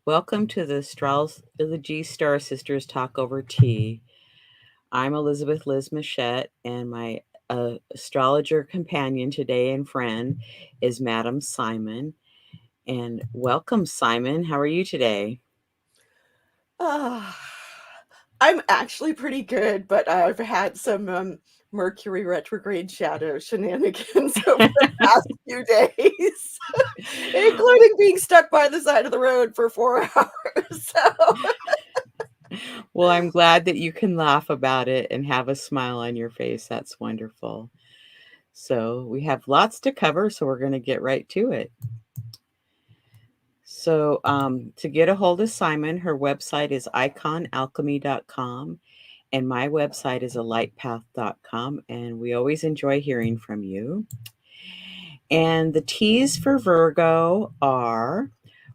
Welcome to the Astrology Star Sisters Talk over tea. I'm Elizabeth Liz Muschett, and my astrologer companion today and friend is Madam Simon. And welcome, Simon. How are you today? Ah, I'm actually pretty good, but I've had some Mercury retrograde shadow shenanigans over the past few days, including being stuck by the side of the road for 4 hours. So, Well, I'm glad that you can laugh about it and have a smile on your face. That's wonderful. So, we have lots to cover, so we're going to get right to it. So, to get a hold of Simon, her website is iconalchemy.com, and my website is alightpath.com. And we always enjoy hearing from you. And the teas for Virgo are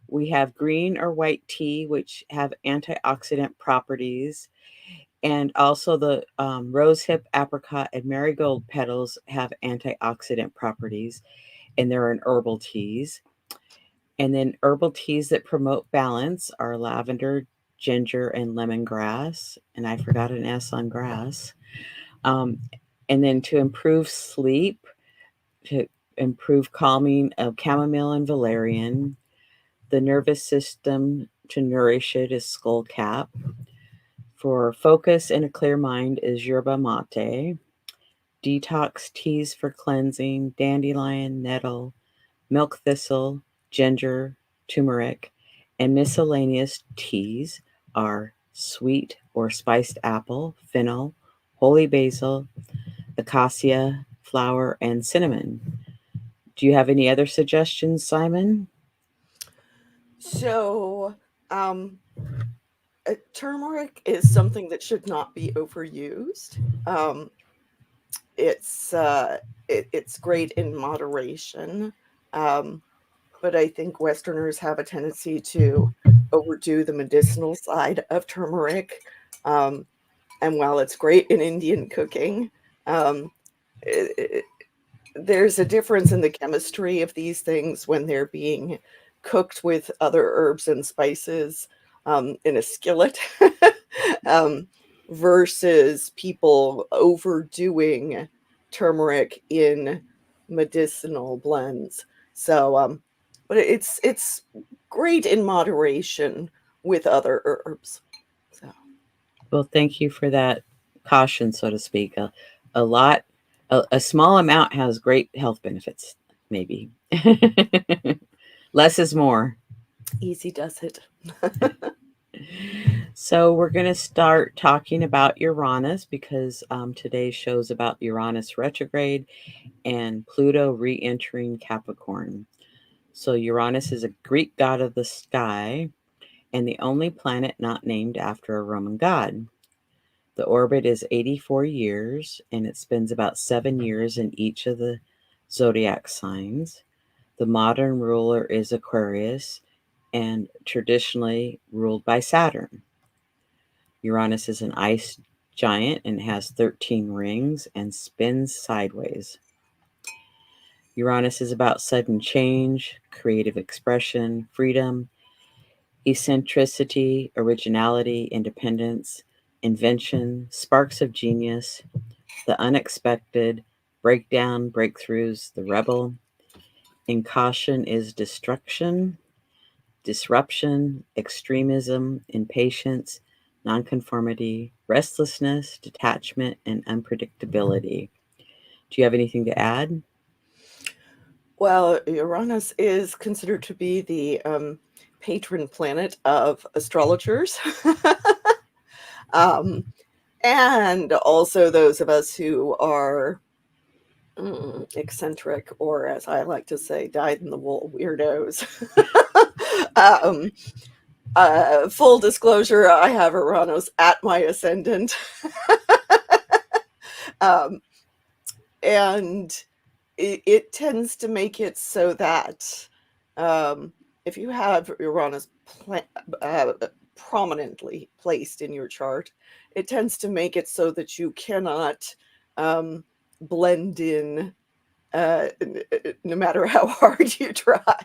we have green or white tea, which have antioxidant properties. And also the rosehip, apricot, and marigold petals have antioxidant properties, and they're in herbal teas. And then herbal teas that promote balance are lavender, ginger, and lemongrass. And I forgot an S on grass. Um, and then to improve sleep, to improve calming of chamomile and valerian. The nervous system, to nourish it, is skullcap. For focus and a clear mind is yerba mate. Detox teas for cleansing, dandelion, nettle, milk thistle, ginger, turmeric, and miscellaneous teas are sweet or spiced apple, fennel, holy basil, acacia flower, and cinnamon. Do you have any other suggestions, Simon? so um, turmeric is something that should not be overused. It's great in moderation. Um, but I think Westerners have a tendency to overdo the medicinal side of turmeric. Um, and while it's great in Indian cooking, um, it, it, there's a difference in the chemistry of these things when they're being cooked with other herbs and spices in a skillet um, versus people overdoing turmeric in medicinal blends. So, but it's great in moderation with other herbs. So, Well, thank you for that caution, so to speak. A lot, a small amount has great health benefits, maybe. Less is more. easy does it. So, we're going to start talking about Uranus because today's show's about Uranus retrograde and Pluto re entering Capricorn. So, Uranus is a Greek god of the sky and the only planet not named after a Roman god. The orbit is 84 years and it spends about 7 years in each of the zodiac signs. The modern ruler is Aquarius and traditionally ruled by Saturn. Uranus is an ice giant and has 13 rings and spins sideways. Uranus is about sudden change, creative expression, freedom, eccentricity, originality, independence, invention, sparks of genius, the unexpected, breakdown, breakthroughs, the rebel. In caution is destruction, disruption, extremism, impatience, nonconformity, restlessness, detachment, and unpredictability. Do you have anything to add? Well, Uranus is considered to be the patron planet of astrologers. um, and also those of us who are eccentric, or as I like to say, dyed in the wool weirdos. um, Full disclosure, I have Uranus at my ascendant. um, and it tends to make it so that if you have Uranus prominently placed in your chart, it tends to make it so that you cannot um, blend in no matter how hard you try.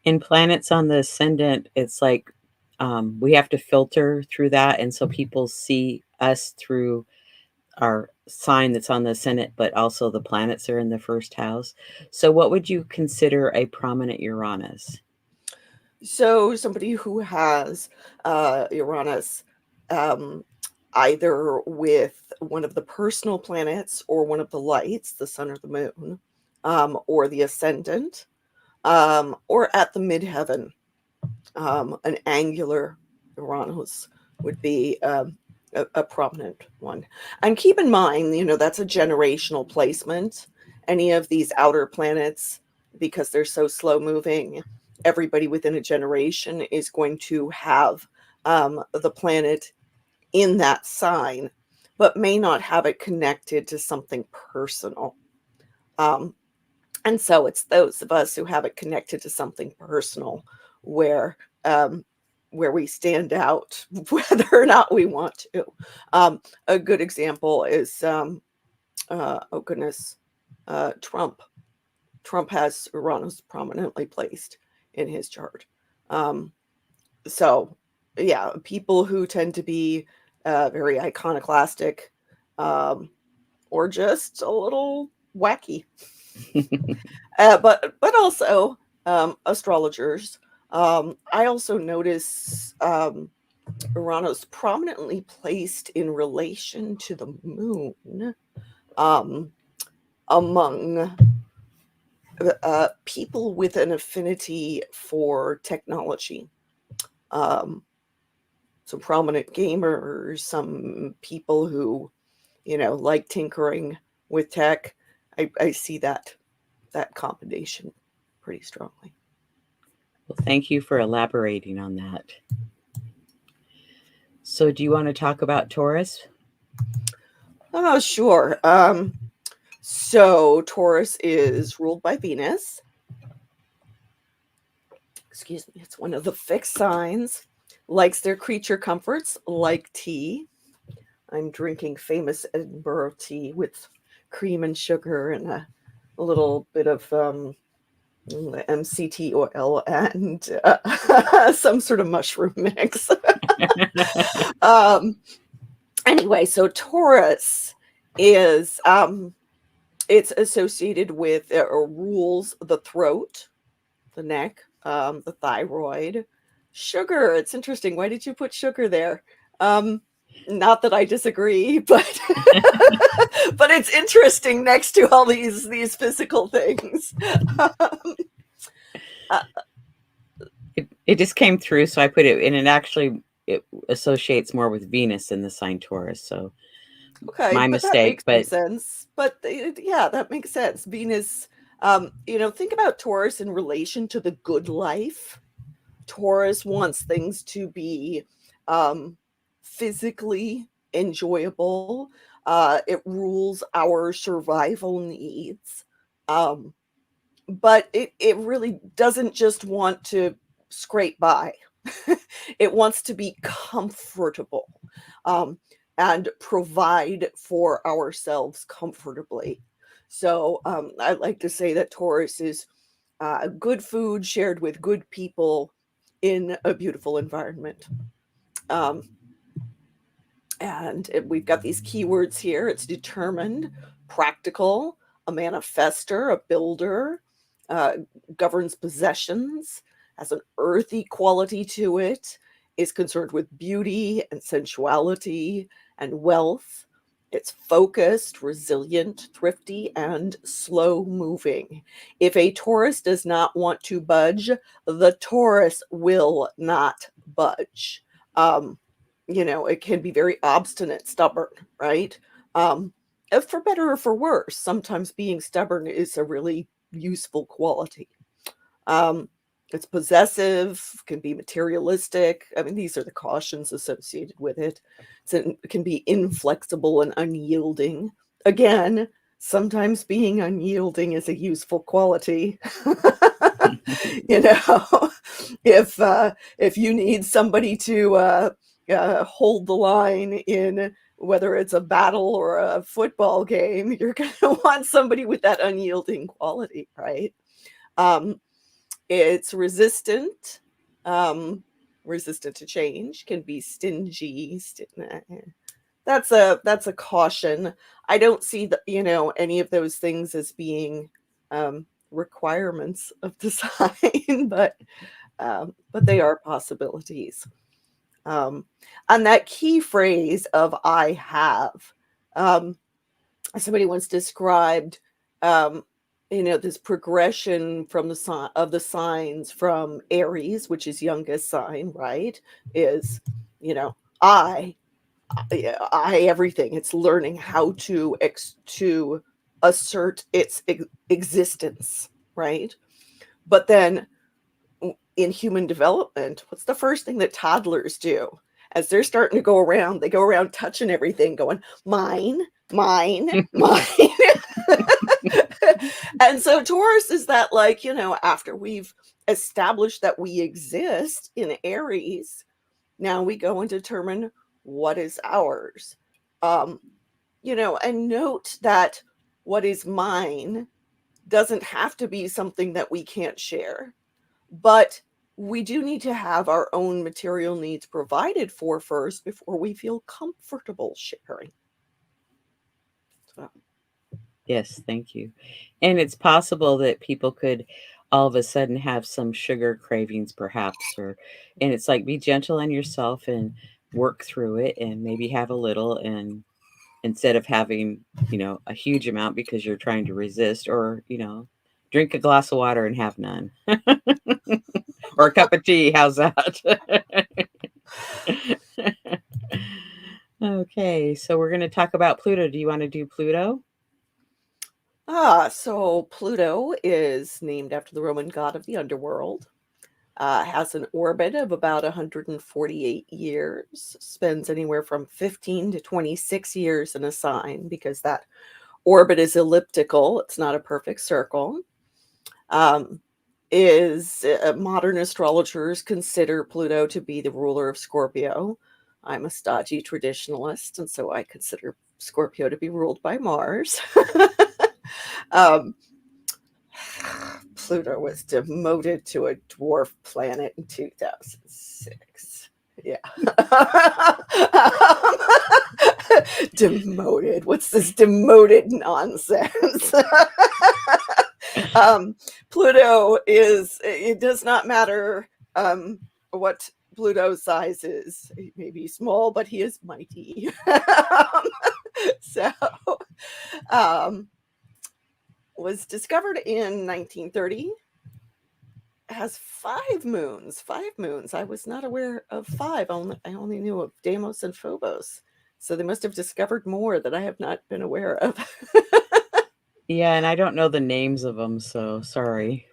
In planets on the ascendant, it's like we have to filter through that. And so people see us through our sign that's on the ascendant, but also the planets are in the first house. So, what would you consider a prominent Uranus? So somebody who has Uranus um, either with one of the personal planets or one of the lights, the sun or the moon, or the ascendant, or at the midheaven, an angular Uranus would be a prominent one. And keep in mind, that's a generational placement. Any of these outer planets, because they're so slow moving, everybody within a generation is going to have the planet in that sign, but may not have it connected to something personal. And so it's those of us who have it connected to something personal where we stand out, whether or not we want to. A good example is, Trump. Trump has Uranus prominently placed in his chart. So, yeah, people who tend to be very iconoclastic, or just a little wacky. But also astrologers. I also notice Uranus prominently placed in relation to the moon among people with an affinity for technology. Some prominent gamers, some people who, like tinkering with tech. I see that combination pretty strongly. Well, thank you for elaborating on that. So, do you want to talk about Taurus? Oh, sure. So Taurus is ruled by Venus. Excuse me. It's one of the fixed signs. Likes their creature comforts, like tea. I'm drinking famous Edinburgh tea with cream and sugar and a little bit of MCT oil and some sort of mushroom mix. Anyway, so Taurus is it's associated with rules the throat, the neck, the thyroid, sugar. It's interesting. Why did you put sugar there? Not that I disagree, but but it's interesting next to all these physical things. It just came through, so I put it in. And actually, it associates more with Venus in the sign Taurus. So, Okay, my but that mistake. makes some But sense. But yeah, that makes sense. Venus, think about Taurus in relation to the good life. Taurus wants things to be physically enjoyable. It rules our survival needs. But it really doesn't just want to scrape by. It wants to be comfortable and provide for ourselves comfortably. So I like to say that Taurus is good food shared with good people in a beautiful environment. Um, and we've got these keywords here. It's determined, practical, a manifester, a builder, governs possessions, has an earthy quality to it, is concerned with beauty and sensuality and wealth. It's focused, resilient, thrifty, and slow moving. If a Taurus does not want to budge, the Taurus will not budge. It can be very obstinate, stubborn, right? For better or for worse, sometimes being stubborn is a really useful quality. It's possessive, can be materialistic. I mean, these are the cautions associated with it. It can be inflexible and unyielding. Again, sometimes being unyielding is a useful quality. If you need somebody to hold the line in whether it's a battle or a football game, you're going to want somebody with that unyielding quality, right? It's resistant, resistant to change, can be stingy. That's a caution. I don't see any of those things as being requirements of the sign, but they are possibilities. And that key phrase of "I have," somebody once described, this progression from the signs from Aries, which is youngest sign, right? Is I everything. It's learning how to assert its existence, right? But then in human development, what's the first thing that toddlers do? As they're starting to go around, they go around touching everything, going, mine, mine, mine. And so Taurus is that, after we've established that we exist in Aries, now we go and determine what is ours. And note that what is mine doesn't have to be something that we can't share, but we do need to have our own material needs provided for first before we feel comfortable sharing. So. Yes, thank you. And it's possible that people could all of a sudden have some sugar cravings, perhaps, and it's like, be gentle on yourself and work through it, and maybe have a little, and instead of having, a huge amount because you're trying to resist, or, drink a glass of water and have none. Or a cup of tea. How's that? Okay, so we're going to talk about Pluto. Do you want to do Pluto? So Pluto is named after the Roman god of the underworld. Has an orbit of about 148 years, spends anywhere from 15 to 26 years in a sign, because that orbit is elliptical. It's not a perfect circle. Modern astrologers consider Pluto to be the ruler of Scorpio. I'm a stodgy traditionalist, and so I consider Scorpio to be ruled by Mars. Pluto was demoted to a dwarf planet in 2006. Yeah. Demoted. What's this demoted nonsense? Pluto it does not matter what Pluto's size is. He may be small, but he is mighty. So, was discovered in 1930. Has 5 moons. 5 moons. I was not aware of 5. I only knew of Deimos and Phobos. So they must have discovered more that I have not been aware of. Yeah, and I don't know the names of them, so sorry.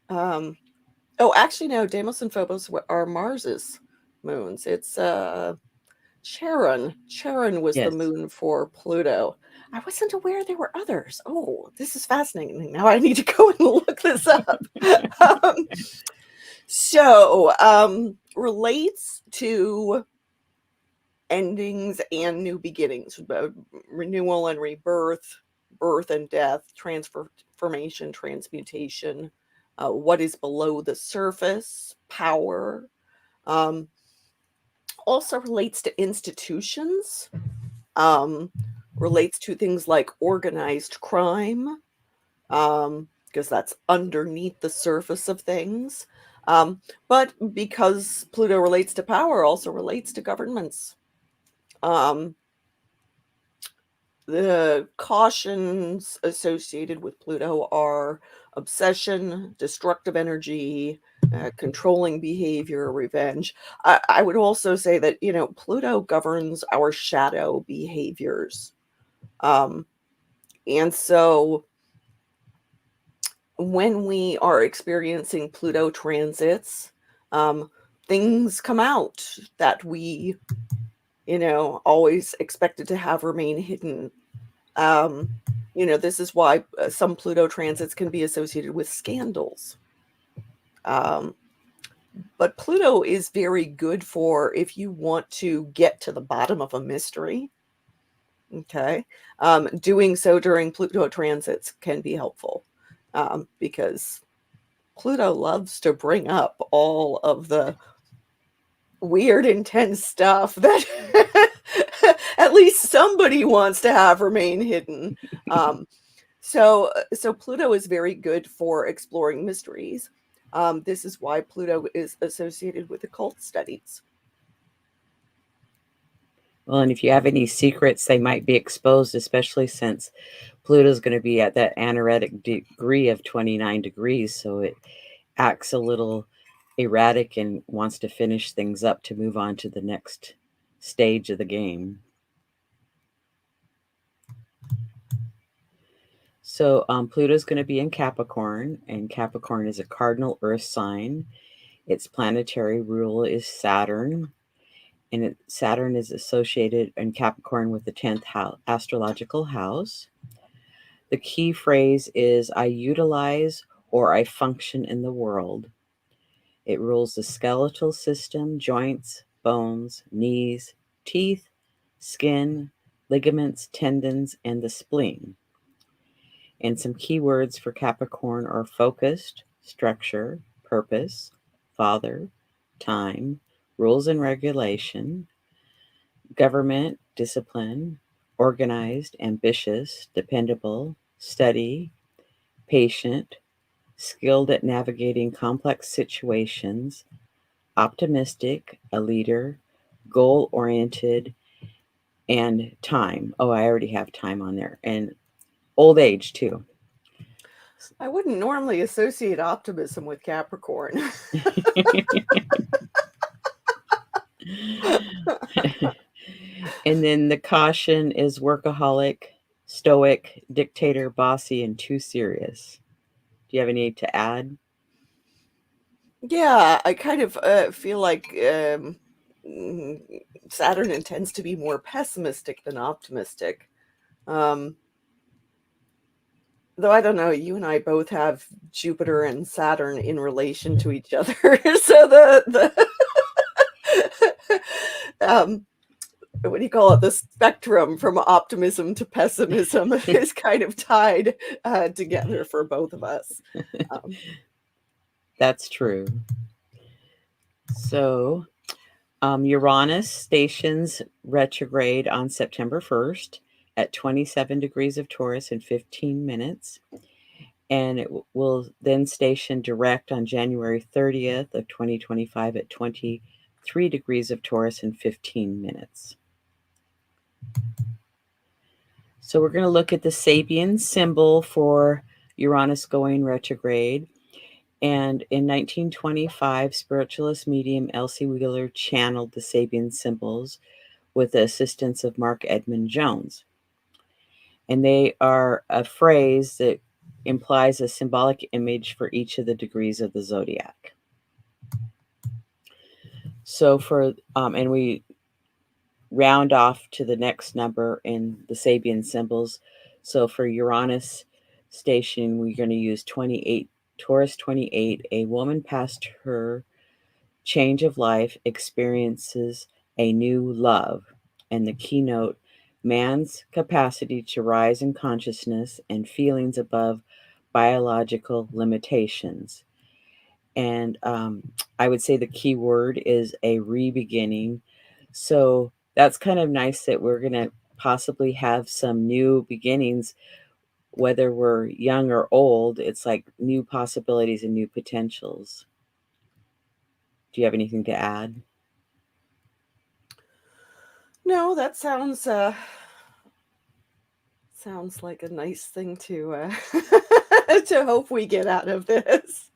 Actually, no. Deimos and Phobos are Mars's moons. It's Charon. Charon was the moon for Pluto. I wasn't aware there were others. Oh, this is fascinating. Now I need to go and look this up. Relates to endings and new beginnings, renewal and rebirth, birth and death, transformation, transmutation, what is below the surface, power. Also relates to institutions, relates to things like organized crime, because that's underneath the surface of things. But because Pluto relates to power, also relates to governments. The cautions associated with Pluto are obsession, destructive energy, controlling behavior, revenge. I would also say that, Pluto governs our shadow behaviors. And so when we are experiencing Pluto transits, things come out that we, always expected to have remain hidden. This is why some Pluto transits can be associated with scandals. But Pluto is very good for if you want to get to the bottom of a mystery. Okay. Doing so during Pluto transits can be helpful, because Pluto loves to bring up all of the weird, intense stuff that at least somebody wants to have remain hidden. So Pluto is very good for exploring mysteries. This is why Pluto is associated with occult studies. Well, and if you have any secrets, they might be exposed, especially since Pluto's going to be at that anaretic degree of 29 degrees. So it acts a little erratic and wants to finish things up to move on to the next stage of the game. So Pluto's going to be in Capricorn, and Capricorn is a cardinal earth sign. Its planetary ruler is Saturn, and Saturn is associated in Capricorn with the 10th astrological house. The key phrase is I utilize or I function in the world. It rules the skeletal system, joints, bones, knees, teeth, skin, ligaments, tendons, and the spleen. And some keywords for Capricorn are focused, structure, purpose, father, time, rules and regulation, government, discipline, organized, ambitious, dependable, steady, patient, skilled at navigating complex situations, optimistic, a leader, goal oriented, and time. Oh, I already have time on there. And old age, too. I wouldn't normally associate optimism with Capricorn. And then the caution is workaholic, stoic, dictator, bossy, and too serious. Do you have any to add? Yeah, I kind of feel like Saturn intends to be more pessimistic than optimistic. Though I don't know, you and I both have Jupiter and Saturn in relation to each other. So the what do you call it? The spectrum from optimism to pessimism is kind of tied together for both of us. That's true. So Uranus stations retrograde on September 1st at 27 degrees of Taurus in 15 minutes. And it will then station direct on January 30th of 2025 at 23 degrees of Taurus in 15 minutes. So we're going to look at the Sabian symbol for Uranus going retrograde. And in 1925, spiritualist medium Elsie Wheeler channeled the Sabian symbols with the assistance of Mark Edmund Jones. And they are a phrase that implies a symbolic image for each of the degrees of the zodiac. So and we round off to the next number in the Sabian symbols. So for Uranus station, we're going to use 28, Taurus 28. A woman past her change of life experiences a new love. And the keynote, man's capacity to rise in consciousness and feelings above biological limitations. And I would say the key word is a re-beginning. So that's kind of nice that we're going to possibly have some new beginnings, whether we're young or old. It's like new possibilities and new potentials. Do you have anything to add? No, that sounds like a nice thing to to hope we get out of this.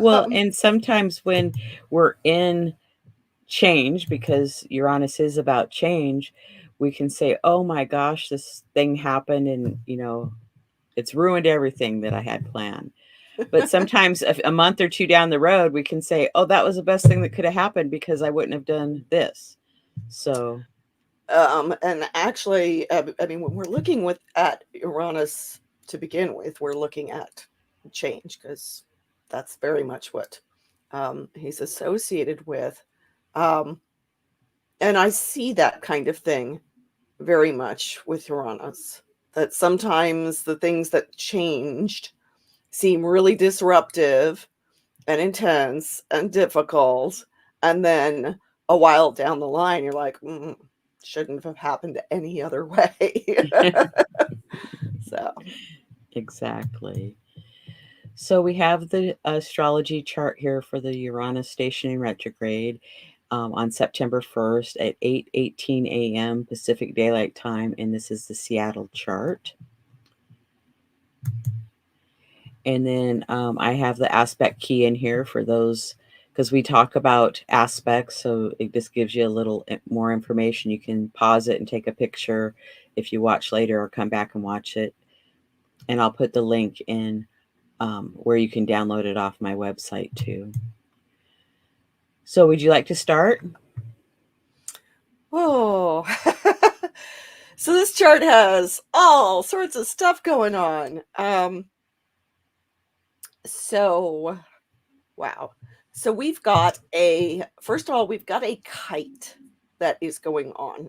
Well, and sometimes when we're in change, because Uranus is about change, we can say, oh my gosh, this thing happened and, it's ruined everything that I had planned. But sometimes a month or two down the road, we can say, oh, that was the best thing that could have happened because I wouldn't have done this. So. And actually, I mean, when we're looking at Uranus to begin with, we're looking at change because that's very much what he's associated with. And I see that kind of thing very much with Uranus, that sometimes the things that changed seem really disruptive, and intense and difficult, and then a while down the line you're like, shouldn't have happened any other way. So Exactly. So we have the astrology chart here for the Uranus station in retrograde on September 1st at 8:18 a.m. Pacific Daylight Time, and this is the Seattle chart. And then I have the aspect key in here for those, because we talk about aspects, so it just gives you a little more information. You can pause it and take a picture if you watch later, or come back and watch it. And I'll put the link in where you can download it off my website too. So would you like to start? Oh, so this chart has all sorts of stuff going on. So, wow. So we've got first of all, we've got a kite that is going on,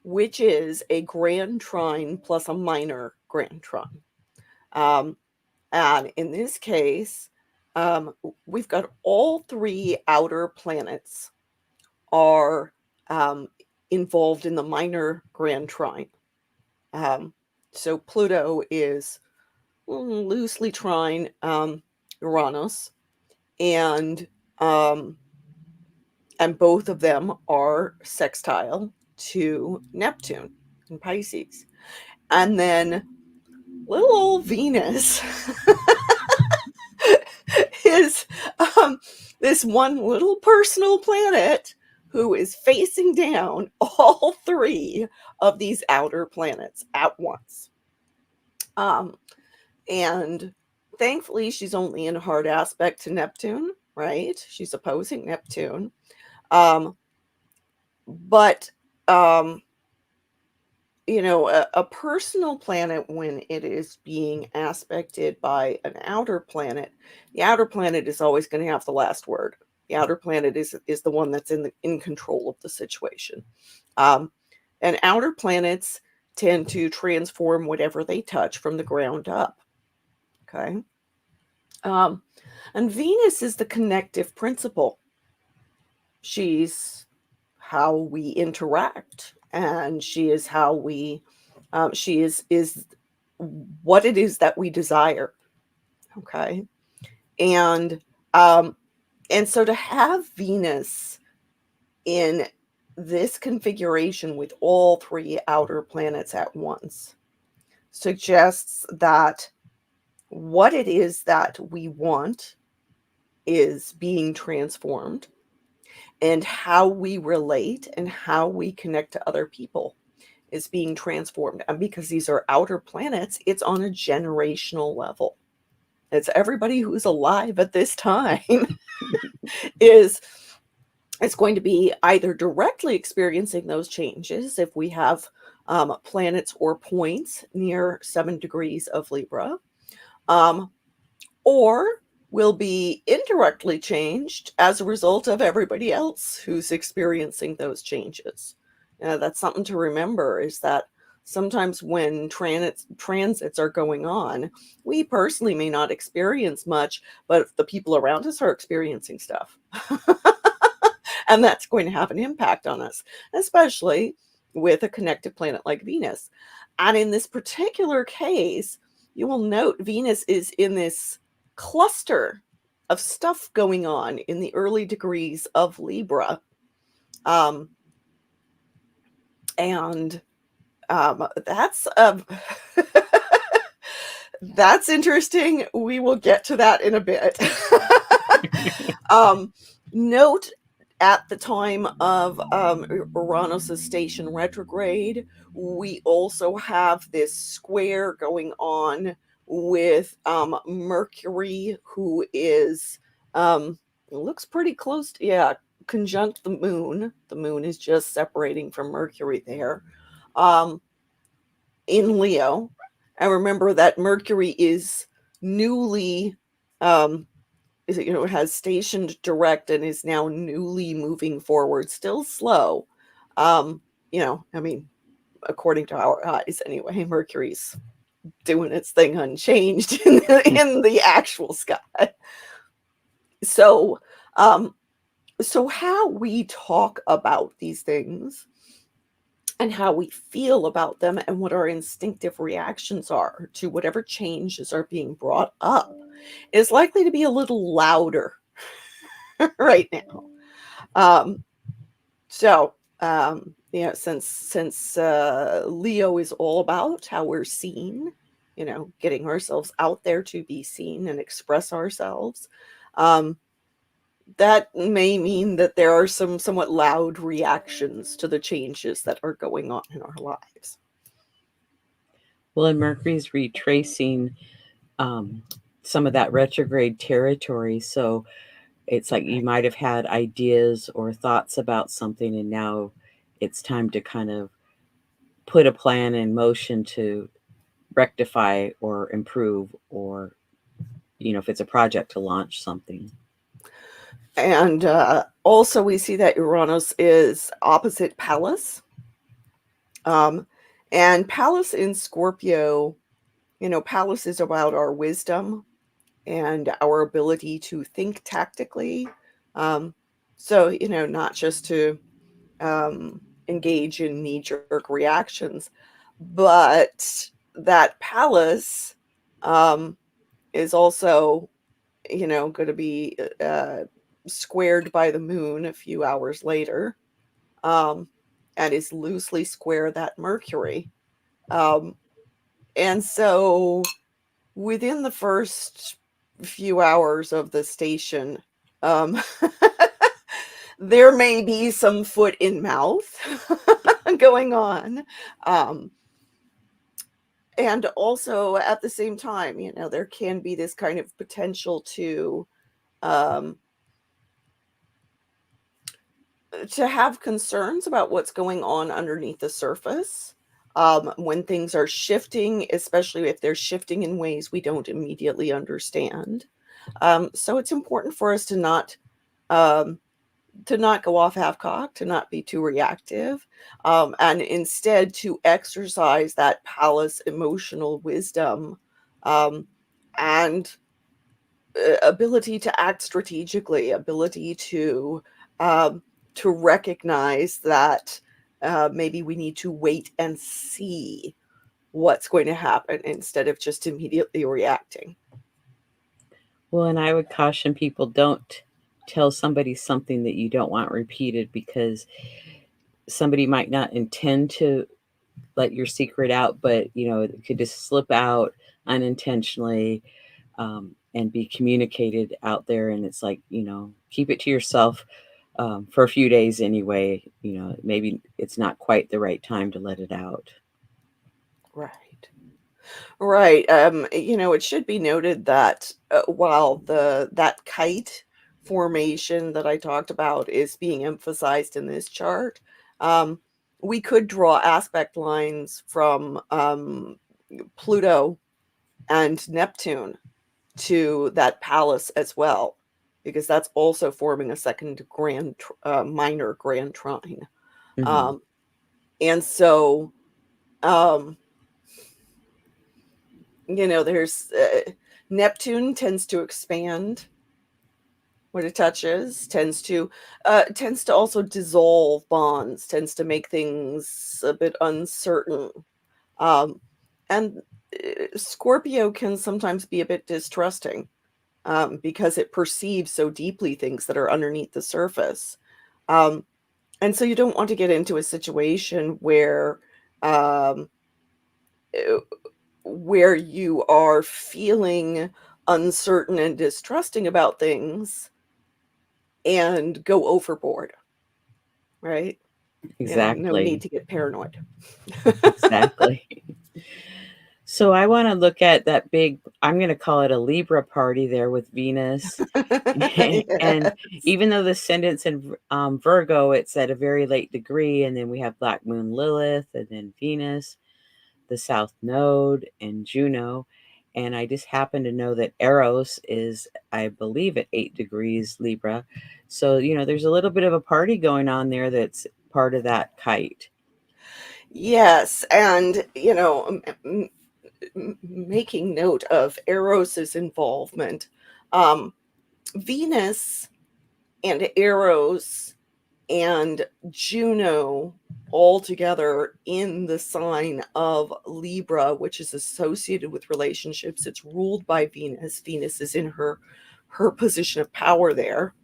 which is a grand trine plus a minor grand trine. And in this case, we've got all three outer planets are involved in the minor grand trine. So Pluto is loosely trine Uranus, and both of them are sextile to Neptune in Pisces. And then little old Venus is this one little personal planet who is facing down all three of these outer planets at once. And thankfully, she's only in hard aspect to Neptune, right? She's opposing Neptune. But a personal planet, when it is being aspected by an outer planet, the outer planet is always going to have the last word. The outer planet is the one that's in control of the situation. And outer planets tend to transform whatever they touch from the ground up. Okay. And Venus is the connective principle. She's how we interact, and she is how we she is what it is that we desire. Okay. And so to have Venus in this configuration with all three outer planets at once suggests that what it is that we want is being transformed, and how we relate and how we connect to other people is being transformed. And because these are outer planets, it's on a generational level. It's everybody who's alive at this time is going to be either directly experiencing those changes if we have planets or points near 7 degrees of Libra, or will be indirectly changed as a result of everybody else who's experiencing those changes. That's something to remember, is that sometimes when transits are going on, we personally may not experience much, but the people around us are experiencing stuff. And that's going to have an impact on us, especially with a connected planet like Venus. And in this particular case, you will note Venus is in this cluster of stuff going on in the early degrees of Libra. And that's that's interesting. We will get to that in a bit. Note, at the time of Uranus' station retrograde, we also have this square going on with Mercury, who is looks pretty close to, conjunct the moon. The moon is just separating from Mercury there, in Leo. And remember that Mercury is newly has stationed direct and is now newly moving forward, still slow. I mean, according to our eyes anyway, Mercury's doing its thing unchanged in the actual sky. So, so how we talk about these things and how we feel about them and what our instinctive reactions are to whatever changes are being brought up is likely to be a little louder right now. So, since Leo is all about how we're seen, getting ourselves out there to be seen and express ourselves, that may mean that there are some somewhat loud reactions to the changes that are going on in our lives. Well, and Mercury's retracing some of that retrograde territory. So it's like you might have had ideas or thoughts about something, and now it's time to kind of put a plan in motion to rectify or improve, or, if it's a project, to launch something. And also we see that Uranus is opposite Pallas. And Pallas in Scorpio, Pallas is about our wisdom and our ability to think tactically. So, not just to engage in knee-jerk reactions, but that Pallas is also, going to be squared by the moon a few hours later, and is loosely square that Mercury. And so within the first few hours of the station, there may be some foot in mouth going on. And also at the same time, there can be this kind of potential to have concerns about what's going on underneath the surface when things are shifting, especially if they're shifting in ways we don't immediately understand. So it's important for us to not go off half-cocked, to not be too reactive, and instead to exercise that Pallas emotional wisdom and ability to act strategically, ability to recognize that maybe we need to wait and see what's going to happen instead of just immediately reacting. Well, and I would caution people, don't tell somebody something that you don't want repeated, because somebody might not intend to let your secret out, but it could just slip out unintentionally, and be communicated out there. And it's like, keep it to yourself for a few days anyway. Maybe it's not quite the right time to let it out. Right. It should be noted that while that kite formation that I talked about is being emphasized in this chart, we could draw aspect lines from Pluto and Neptune to that Pallas as well, because that's also forming a second minor grand trine. Mm-hmm. And so, there's Neptune tends to expand what it touches, tends to also dissolve bonds, tends to make things a bit uncertain. And Scorpio can sometimes be a bit distrusting because it perceives so deeply things that are underneath the surface. And so you don't want to get into a situation where you are feeling uncertain and distrusting about things and go overboard, right? Exactly. No need to get paranoid. Exactly. So I want to look at that big, I'm going to call it a Libra party there with Venus. Yes. And even though the ascendant's in Virgo, it's at a very late degree. And then we have Black Moon Lilith, and then Venus, the South Node, and Juno. And I just happen to know that Eros is, I believe, at 8 degrees Libra. So, there's a little bit of a party going on there that's part of that kite. Yes. And, making note of Eros's involvement. Venus and Eros and Juno all together in the sign of Libra, which is associated with relationships. It's ruled by Venus. Venus is in her position of power there.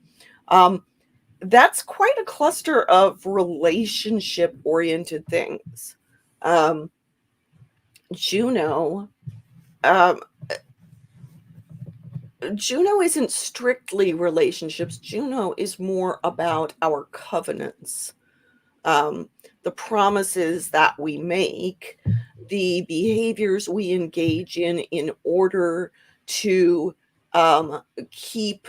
That's quite a cluster of relationship oriented things. Juno um, Juno isn't strictly relationships. Juno is more about our covenants, the promises that we make, the behaviors we engage in order to keep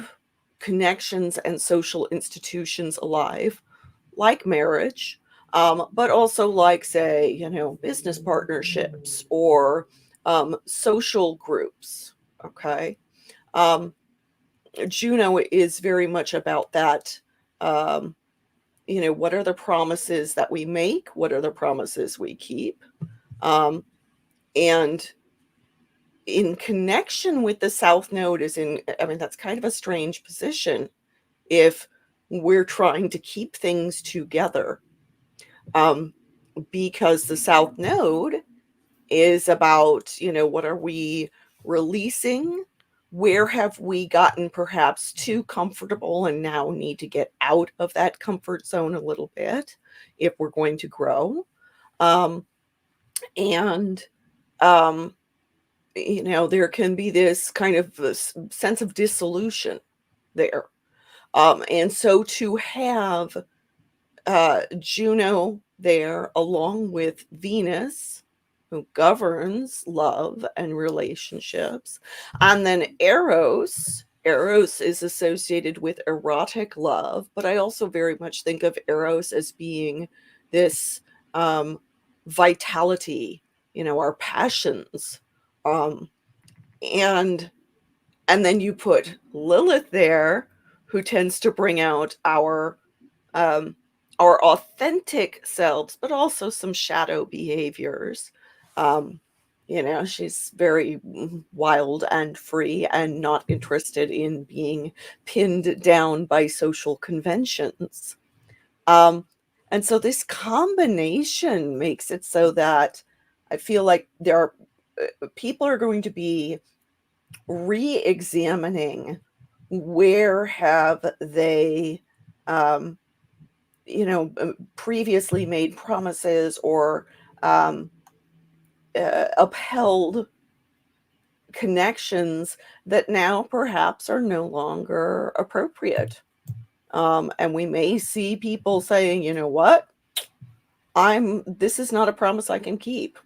connections and social institutions alive, like marriage, but also like, say, business partnerships or social groups. Okay. Um, Juno is very much about that. Um, what are the promises that we make? What are the promises we keep? Um, and in connection with the South Node that's kind of a strange position if we're trying to keep things together. Because the South Node is about, what are we releasing? Where have we gotten perhaps too comfortable and now need to get out of that comfort zone a little bit if we're going to grow? And, um, there can be this kind of sense of dissolution there. And so to have Juno there along with Venus, who governs love and relationships, and then Eros. Eros is associated with erotic love, but I also very much think of Eros as being this vitality, our passions. Um, and and then you put Lilith there, who tends to bring out um, our authentic selves, but also some shadow behaviors. Um, she's very wild and free and not interested in being pinned down by social conventions. Um, and so this combination makes it so that I feel like people are going to be re-examining where have they um, previously made promises or um, upheld connections that now perhaps are no longer appropriate. And we may see people saying, you know what, this is not a promise I can keep.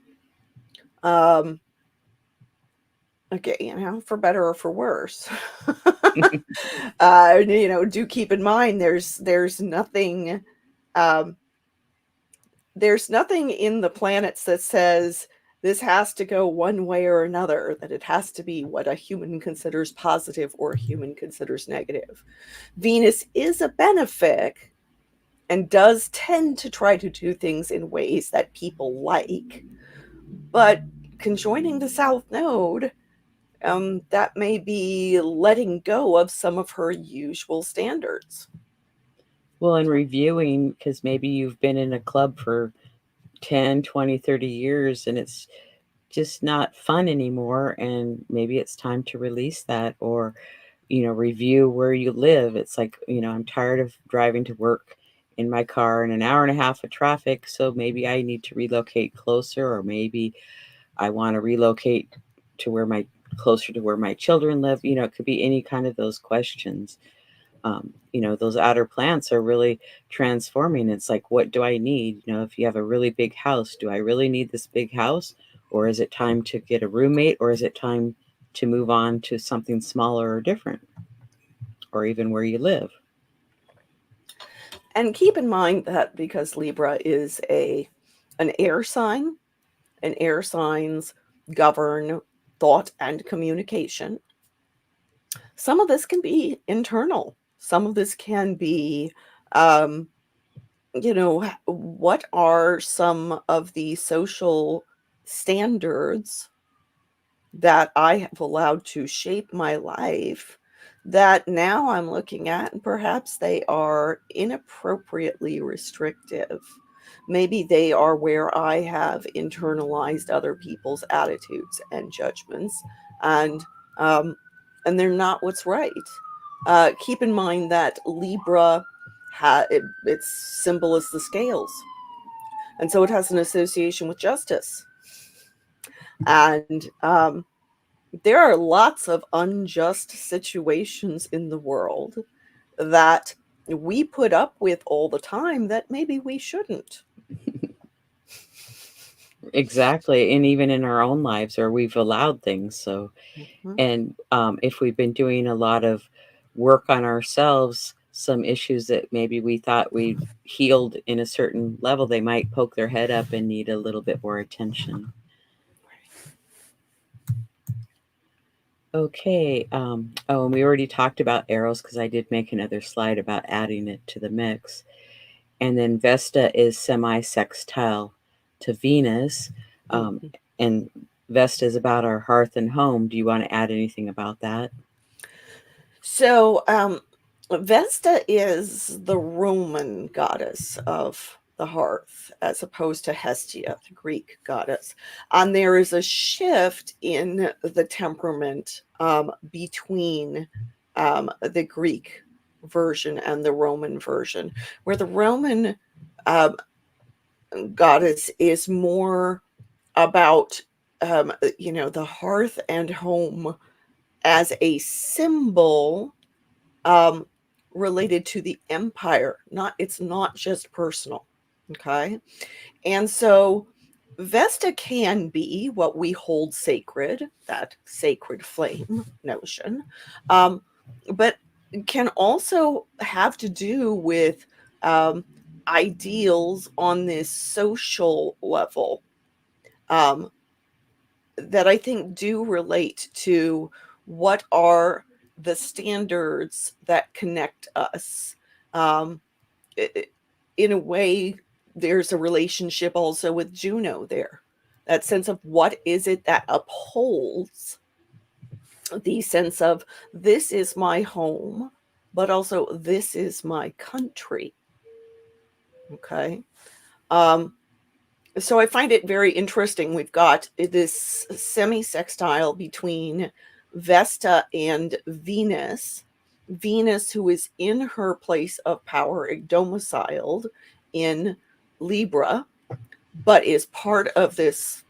Um, okay, for better or for worse. Do keep in mind there's nothing um, there's nothing in the planets that says this has to go one way or another, that it has to be what a human considers positive or a human considers negative. Venus is a benefic and does tend to try to do things in ways that people like, but conjoining the South Node, that may be letting go of some of her usual standards. Well, in reviewing, because maybe you've been in a club for 10, 20, 30 years and it's just not fun anymore, and maybe it's time to release that, or review where you live. It's like, I'm tired of driving to work in my car in an hour and a half of traffic, so maybe I need to relocate closer, or maybe I want to relocate to closer to where my children live. It could be any kind of those questions. Those outer plants are really transforming. It's like, what do I need? If you have a really big house, do I really need this big house? Or is it time to get a roommate? Or is it time to move on to something smaller or different? Or even where you live? And keep in mind that because Libra is an air sign, and air signs govern thought and communication, some of this can be internal. Some of this can be, um, what are some of the social standards that I have allowed to shape my life that now I'm looking at, and perhaps they are inappropriately restrictive. Maybe they are where I have internalized other people's attitudes and judgments, and they're not what's right. Keep in mind that Libra, its symbol is the scales, and so it has an association with justice. And there are lots of unjust situations in the world that we put up with all the time that maybe we shouldn't. Exactly. And even in our own lives, or we've allowed things. So, Mhm. and if we've been doing a lot of work on ourselves, some issues that maybe we thought we healed in a certain level, they might poke their head up and need a little bit more attention. Okay. Oh, and we already talked about Eros because I did make another slide about adding it to the mix. And then Vesta is semi-sextile to Venus. Um, Mhm. and Vesta is about our hearth and home. Do you want to add anything about that? So, Vesta is the Roman goddess of the hearth, as opposed to Hestia, the Greek goddess. And there is a shift in the temperament between the Greek version and the Roman version, where the Roman um, goddess is more about, the hearth and home as a symbol um, related to the empire. It's not just personal. Okay. And so Vesta can be what we hold sacred, that sacred flame notion, um, but can also have to do with um, ideals on this social level um, that I think do relate to what are the standards that connect us. Um, in a way, there's a relationship also with Juno there. That sense of what is it that upholds the sense of this is my home, but also this is my country. Okay. Um, so I find it very interesting. We've got this semi-sextile between Vesta and Venus. Venus, who is in her place of power, domiciled in Libra, but is part of this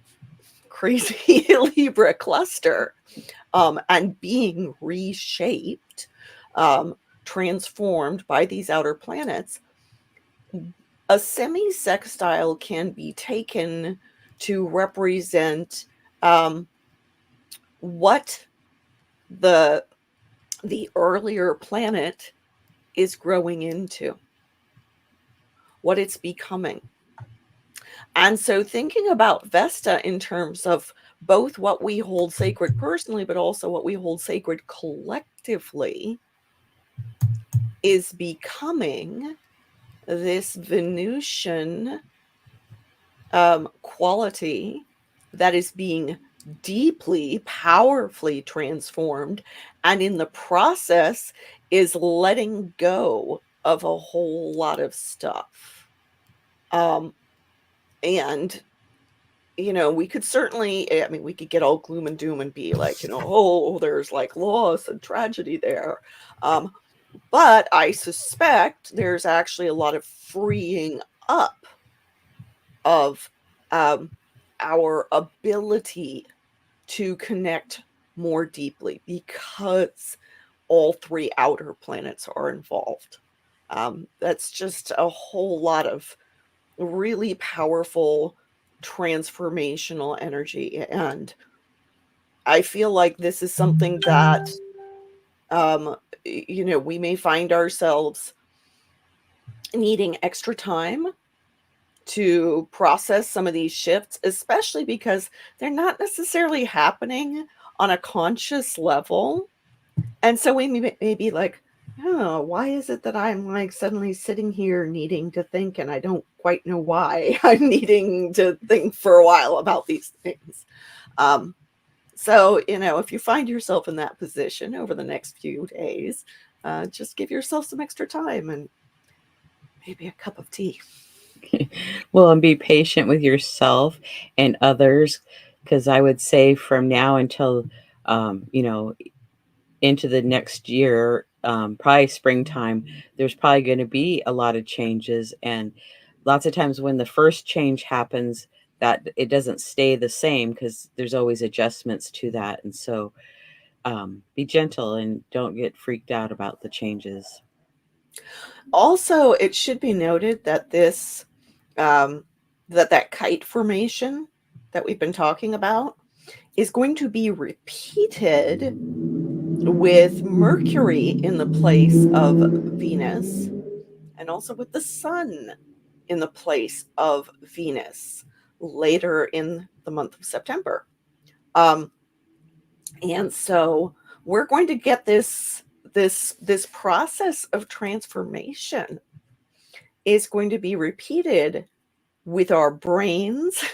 crazy Libra cluster and being reshaped, transformed by these outer planets. A semi-sextile can be taken to represent what the earlier planet is growing into, what it's becoming. And so thinking about Vesta in terms of both what we hold sacred personally, but also what we hold sacred collectively, is becoming this Venusian quality that is being deeply, powerfully transformed, and in the process is letting go of a whole lot of stuff. And we could certainly, I mean, we could get all gloom and doom and be like, oh, there's like loss and tragedy there. But I suspect there's actually a lot of freeing up of our ability to connect more deeply because all three outer planets are involved. That's just a whole lot of really powerful transformational energy. And I feel like this is something that, we may find ourselves needing extra time to process some of these shifts, especially because they're not necessarily happening on a conscious level. And so we may be like, oh, why is it that I'm like suddenly sitting here needing to think, and I don't quite know why I'm needing to think for a while about these things. So, if you find yourself in that position over the next few days, just give yourself some extra time and maybe a cup of tea. Well, and be patient with yourself and others, because I would say from now until, into the next year, probably springtime, there's probably going to be a lot of changes. And lots of times when the first change happens, that it doesn't stay the same because there's always adjustments to that. And so be gentle and don't get freaked out about the changes. Also, it should be noted that that kite formation that we've been talking about is going to be repeated with Mercury in the place of Venus, and also with the Sun in the place of Venus later in the month of September. And so we're going to get this process of transformation is going to be repeated with our brains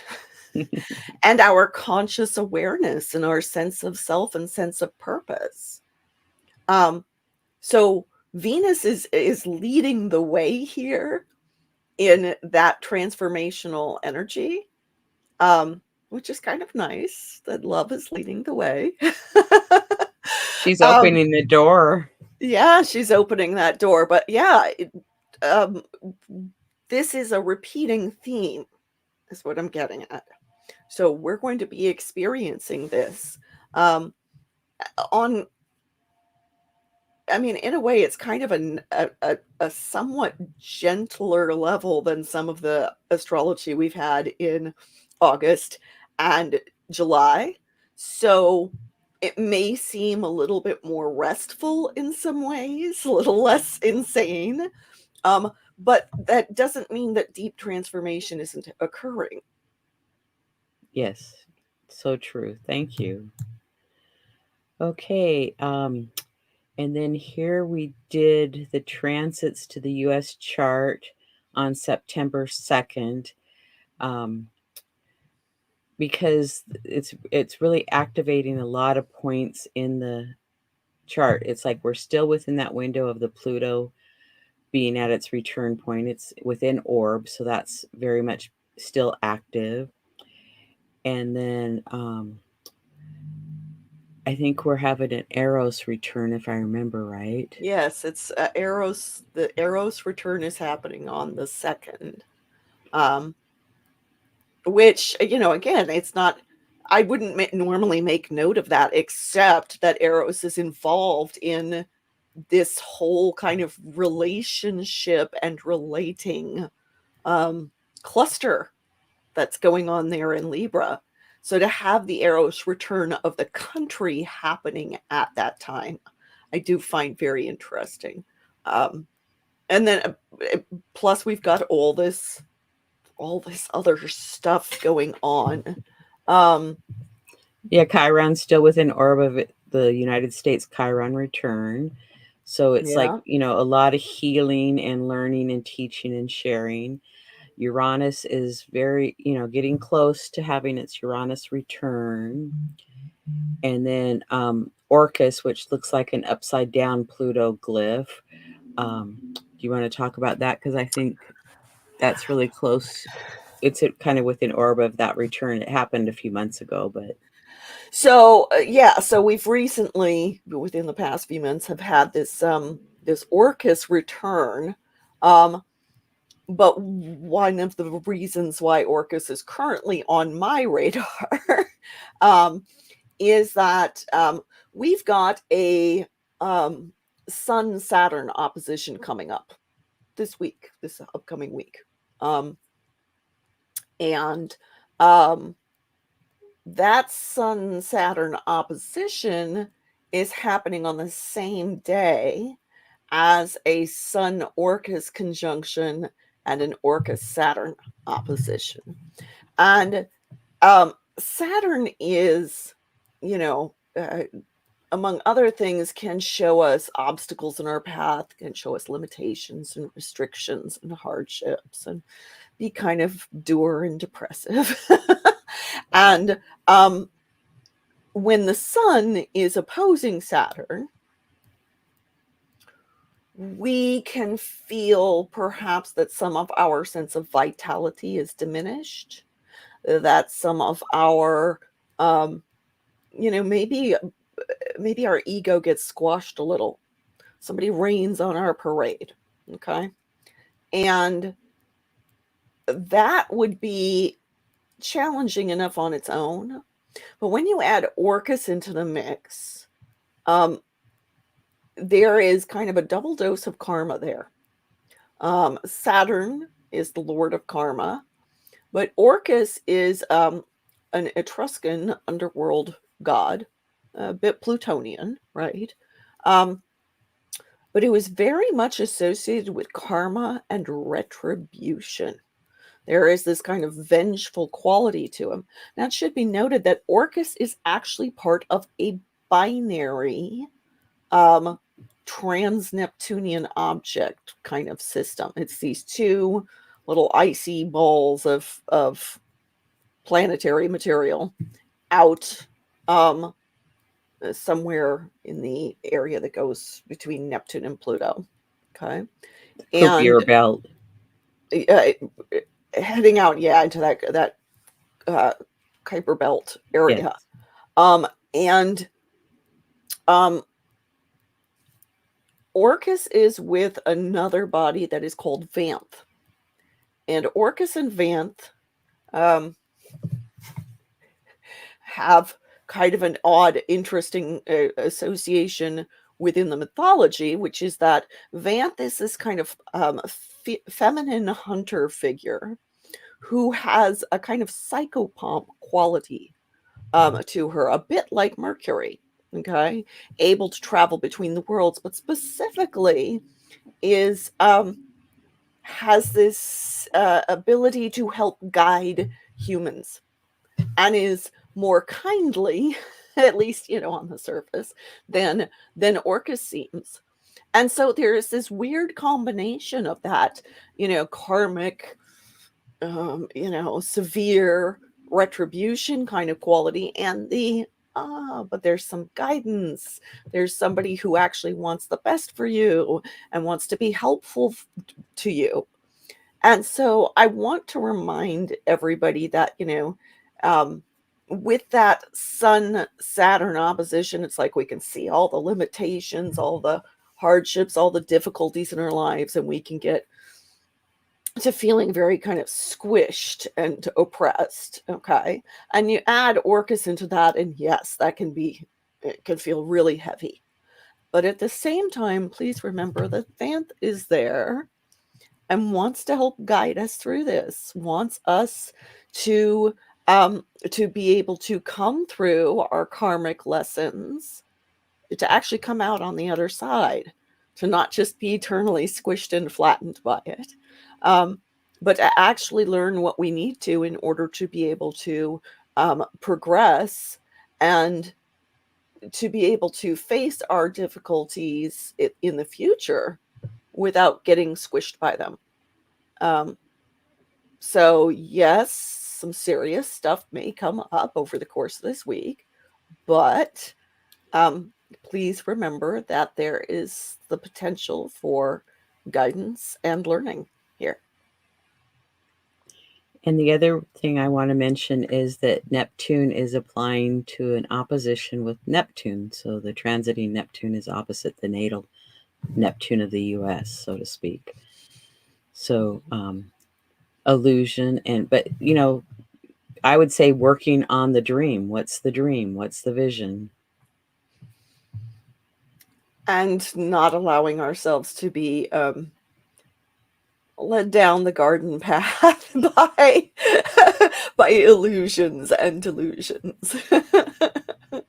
and our conscious awareness and our sense of self and sense of purpose. So Venus is leading the way here in that transformational energy, which is kind of nice that love is leading the way. She's opening the door. Yeah, she's opening that door. But yeah, this is a repeating theme, is what I'm getting at. So we're going to be experiencing this in a way, it's kind of a somewhat gentler level than some of the astrology we've had in August and July. So it may seem a little bit more restful in some ways, a little less insane. But that doesn't mean that deep transformation isn't occurring. Yes, so true. Thank you. Okay, and then here we did the transits to the US chart on September 2nd, because it's really activating a lot of points in the chart. It's like we're still within that window of the Pluto being at its return point. It's within orb, so that's very much still active. And then I think we're having an Eros return, if I remember right. Yes, it's Eros. The Eros return is happening on the 2nd, which, again, it's not, I wouldn't normally make note of that, except that Eros is involved in this whole kind of relationship and relating cluster that's going on there in Libra. So to have the Eros return of the country happening at that time, I do find very interesting. And then plus we've got all this other stuff going on. Yeah, Chiron's still within orb of the United States Chiron return. So it's like, Yeah. a lot of healing and learning and teaching and sharing. Uranus is very, getting close to having its Uranus return. And then Orcus, which looks like an upside down Pluto glyph. Do you want to talk about that? Because I think that's really close. It's kind of within orb of that return. It happened a few months ago, but So so we've recently, within the past few months, have had this Orcus return. But one of the reasons why Orcus is currently on my radar is that we've got a Sun-Saturn opposition coming up this upcoming week. And that Sun-Saturn opposition is happening on the same day as a Sun-Orcus conjunction and an Orcus-Saturn opposition. And Saturn is, among other things, can show us obstacles in our path, can show us limitations and restrictions and hardships, and be kind of dour and depressive. And when the sun is opposing Saturn, we can feel perhaps that some of our sense of vitality is diminished, that some of our, maybe our ego gets squashed a little. Somebody rains on our parade, okay? And that would be challenging enough on its own. But when you add Orcus into the mix, there is kind of a double dose of karma there. Saturn is the lord of karma, but Orcus is an Etruscan underworld god, a bit Plutonian, right? But it was very much associated with karma and retribution. There is this kind of vengeful quality to him. Now, it should be noted that Orcus is actually part of a binary trans-Neptunian object kind of system. It's these two little icy balls of planetary material out somewhere in the area that goes between Neptune and Pluto. Okay. Kuiper belt. Heading out, into that Kuiper belt area. Yes. Orcus is with another body that is called Vanth. And Orcus and Vanth have kind of an odd, interesting association within the mythology, which is that Vanth is this kind of feminine hunter figure who has a kind of psychopomp quality to her, a bit like Mercury, okay? Able to travel between the worlds, but specifically is has this ability to help guide humans and is more kindly, at least, on the surface, than Orcus seems. And so there is this weird combination of that, karmic, severe retribution kind of quality and the, but there's some guidance. There's somebody who actually wants the best for you and wants to be helpful to you. And so I want to remind everybody that, with that Sun-Saturn opposition, it's like we can see all the limitations, all the hardships, all the difficulties in our lives, and we can get to feeling very kind of squished and oppressed, okay? And you add Orcus into that, and yes, it can feel really heavy. But at the same time, please remember that Vanth is there and wants to help guide us through this, wants us to be able to come through our karmic lessons, to actually come out on the other side, to not just be eternally squished and flattened by it, but to actually learn what we need to in order to be able to progress and to be able to face our difficulties in the future without getting squished by them. So yes, some serious stuff may come up over the course of this week, but please remember that there is the potential for guidance and learning here. And the other thing I want to mention is that Neptune is applying to an opposition with Neptune. So the transiting Neptune is opposite the natal Neptune of the US, so to speak. So illusion but I would say working on the dream. What's the dream? What's the vision? And not allowing ourselves to be led down the garden path by illusions and delusions.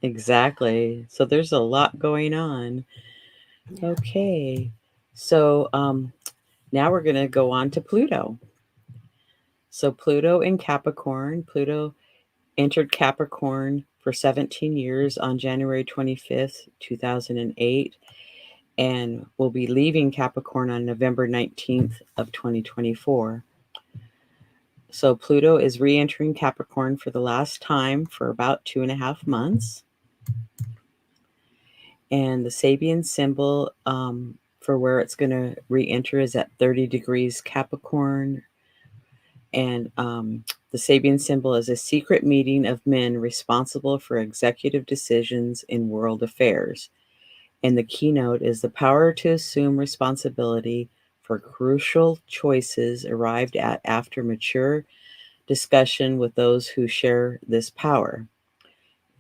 Exactly. So there's a lot going on. Okay. So now we're going to go on to Pluto. So Pluto in Capricorn. Pluto entered Capricorn for 17 years on January 25th, 2008, and will be leaving Capricorn on November 19th of 2024. So Pluto is re-entering Capricorn for the last time for about 2.5 months. And the Sabian symbol for where it's going to re-enter is at 30 degrees Capricorn. And the Sabian symbol is a secret meeting of men responsible for executive decisions in world affairs. And the keynote is the power to assume responsibility for crucial choices arrived at after mature discussion with those who share this power.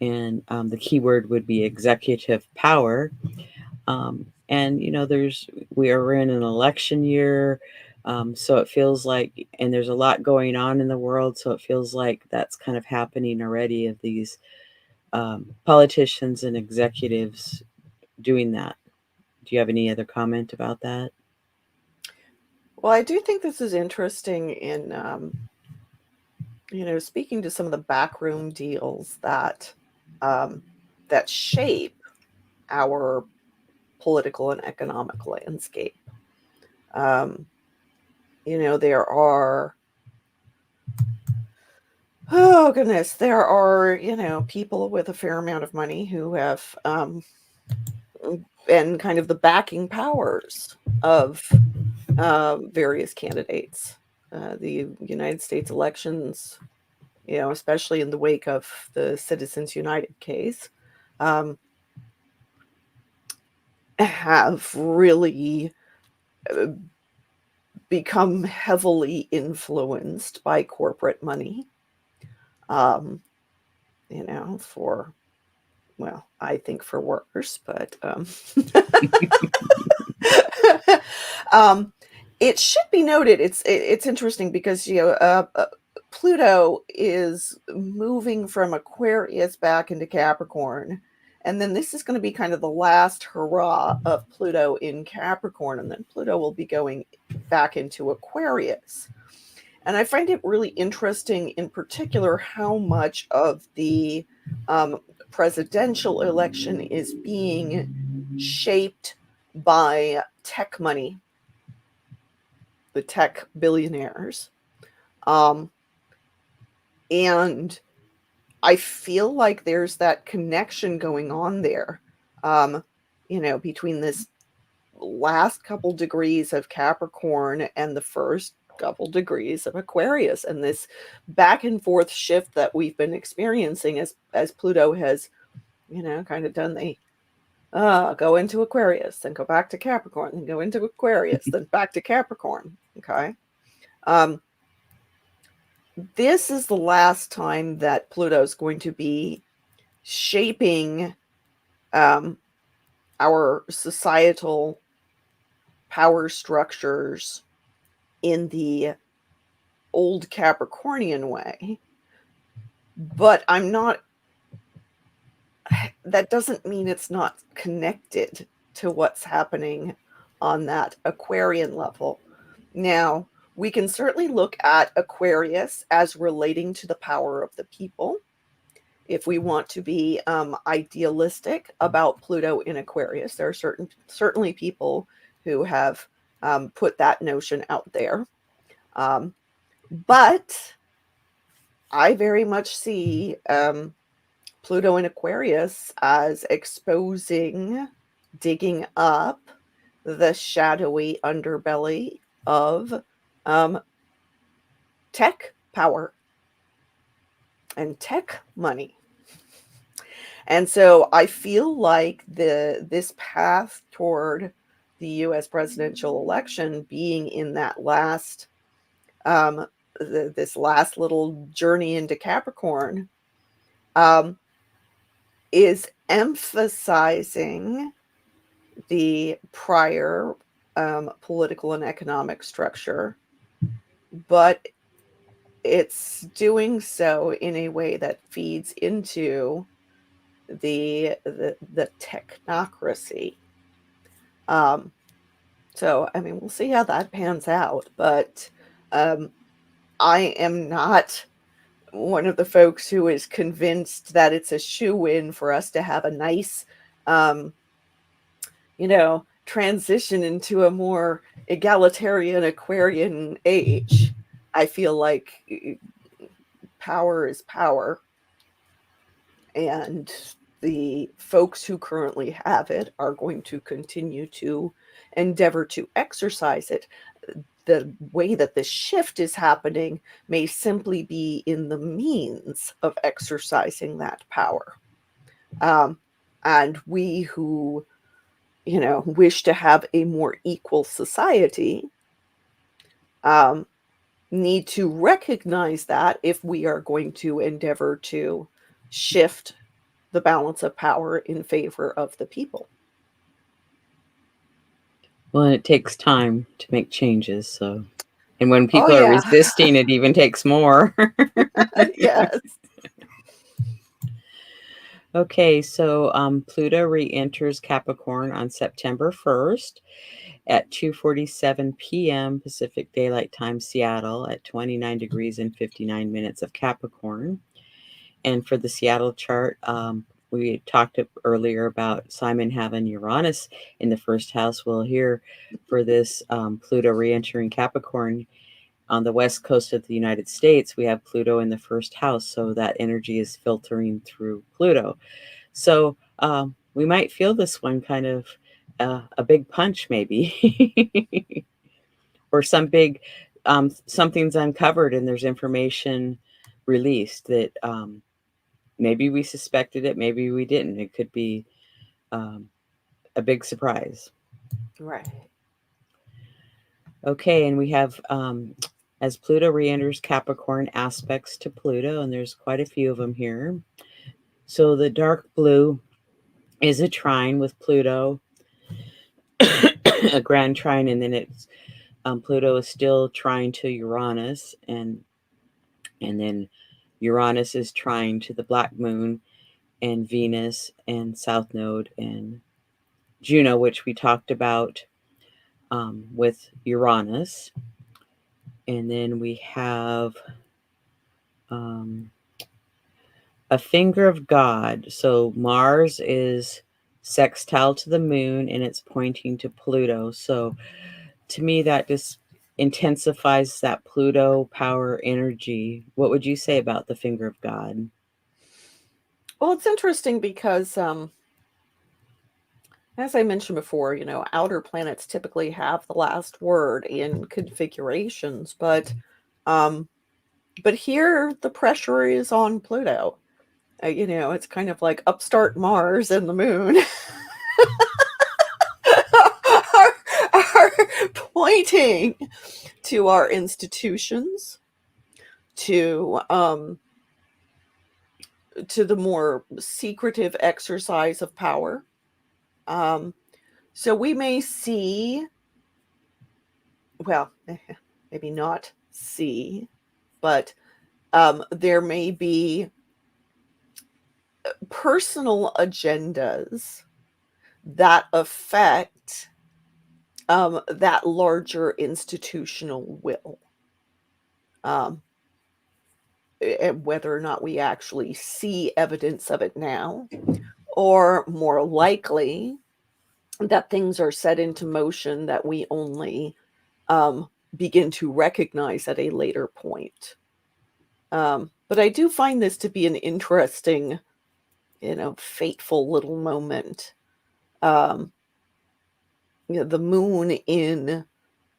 And the key word would be executive power. And we are in an election year, so it feels like, and there's a lot going on in the world, so it feels like that's kind of happening already, of these politicians and executives doing that. Do you have any other comment about that? Well, I do think this is interesting in, speaking to some of the backroom deals that that shape our political and economic landscape. There are, oh goodness, there are, people with a fair amount of money who have been kind of the backing powers of various candidates. The United States elections, especially in the wake of the Citizens United case, have really become heavily influenced by corporate money. For, well, I think for worse, but it should be noted. It's interesting because Pluto is moving from Aquarius back into Capricorn, and then this is going to be kind of the last hurrah of Pluto in Capricorn, and then Pluto will be going back into Aquarius. And I find it really interesting, in particular, how much of the presidential election is being shaped by tech money, the tech billionaires. And I feel like there's that connection going on there, between this last couple degrees of Capricorn and the first couple degrees of Aquarius, and this back and forth shift that we've been experiencing as Pluto has, kind of done the go into Aquarius, then go back to Capricorn, then go into Aquarius, then back to Capricorn. Okay. This is the last time that Pluto is going to be shaping our societal power structures in the old Capricornian way. But that doesn't mean it's not connected to what's happening on that Aquarian level. Now, we can certainly look at Aquarius as relating to the power of the people. If we want to be idealistic about Pluto in Aquarius, there are certainly people who have put that notion out there. But I very much see Pluto in Aquarius as exposing, digging up the shadowy underbelly of tech power and tech money. And so I feel like this path toward the U.S. presidential election being in that last, this last little journey into Capricorn, is emphasizing the prior political and economic structure, but it's doing so in a way that feeds into the technocracy. So, I mean, we'll see how that pans out, but I am not one of the folks who is convinced that it's a shoo-in for us to have a nice, transition into a more egalitarian Aquarian age. I feel like power is power. And the folks who currently have it are going to continue to endeavor to exercise it. The way that the shift is happening may simply be in the means of exercising that power. And we who, wish to have a more equal society, need to recognize that if we are going to endeavor to shift the balance of power in favor of the people. Well, and it takes time to make changes. So, and when people are resisting, it even takes more. Yes. Okay, so Pluto re-enters Capricorn on September 1st at 2:47 p.m. Pacific Daylight Time, Seattle, at 29 degrees and 59 minutes of Capricorn. And for the Seattle chart, we talked earlier about Ximon having Uranus in the first house. Well, here for this Pluto re-entering Capricorn on the west coast of the United States, we have Pluto in the first house. So that energy is filtering through Pluto. So we might feel this one kind of a big punch, maybe, or some big something's uncovered and there's information released that maybe we suspected it, maybe we didn't. It could be a big surprise. Right. Okay, and we have as Pluto re-enters Capricorn, aspects to Pluto, and there's quite a few of them here. So the dark blue is a trine with Pluto, a grand trine, and then it's Pluto is still trine to Uranus, and then Uranus is trine to the black moon and Venus and South Node and Juno, which we talked about with Uranus. And then we have a finger of God. So Mars is sextile to the moon and it's pointing to Pluto. So to me, that just intensifies that Pluto power energy. What would you say about the finger of God? Well, it's interesting because, as I mentioned before, outer planets typically have the last word in configurations, but here the pressure is on Pluto. It's kind of like upstart Mars and the moon are pointing to our institutions, to the more secretive exercise of power. So we may see, well, maybe not see, but there may be personal agendas that affect that larger institutional will. And whether or not we actually see evidence of it now, or more likely that things are set into motion that we only begin to recognize at a later point. But I do find this to be an interesting, fateful little moment. The moon in